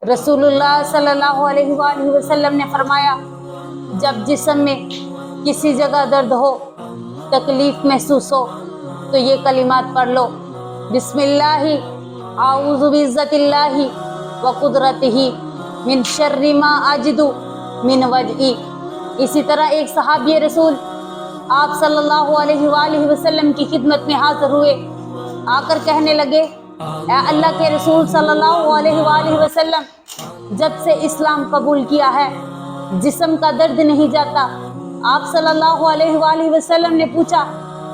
रसूलुल्लाह सल्लल्लाहु अलैहि वसल्लम ने फरमाया, जब जिस्म में किसी जगह दर्द हो, तकलीफ महसूस हो, तो ये कलिमात पढ़ लो, बिस्मिल्लाहि आऊज़ु बिइज़्ज़तिल्लाहि व कुदरतिही मिन शर्रि मा अजिदु मिन वजई। इसी तरह एक सहाबी रसूल आप सल्लल्लाहु अलैहि वसल्लम की खिदमत में हाजिर हुए, आकर कहने लगे, ए अल्लाह के रसूल सल्लल्लाहु अलैहि वसल्लम, जब से इस्लाम कबूल किया है जिस्म का दर्द नहीं जाता। आप सल्लल्लाहु अलैहि वसल्लम ने पूछा,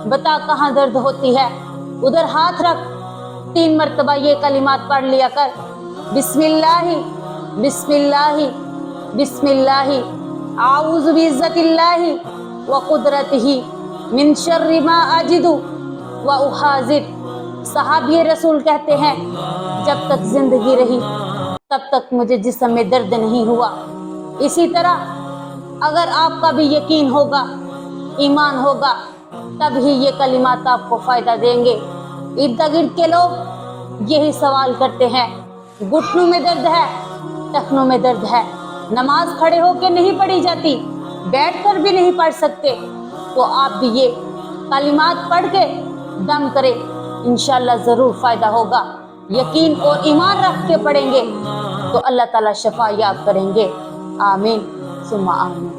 बता कहाँ दर्द होती है, उधर हाथ रख। 3 मरतबा ये कलिमात पढ़ लिया कर, बिस्मिल्लाहि बिस्मिल्लाहि बिस्मिल्लाहि आऊज़ु बिइज़्ज़तिल्लाहि व कुदरतिही मिन शर्रि मा अजिदु व उहाज़िर। सहाबी रसूल कहते हैं, जब तक जिंदगी रही तब तक मुझे जिस्म में दर्द नहीं हुआ। इसी तरह अगर आपका भी यकीन होगा, ईमान होगा, तब ही ये कलिमात आपको फायदा देंगे। इर्द गिर्द के लोग यही सवाल करते हैं, घुटनों में दर्द है, टखनों में दर्द है, नमाज खड़े होकर नहीं पढ़ी जाती, बैठकर भी नहीं पढ़ सकते, तो आप भी ये कलिमात पढ़ के दम करें, इंशाअल्लाह ज़रूर फ़ायदा होगा। यकीन और ईमान रख के पढ़ेंगे तो अल्लाह ताला शफा याब करेंगे। आमीन सुम्मा आमीन।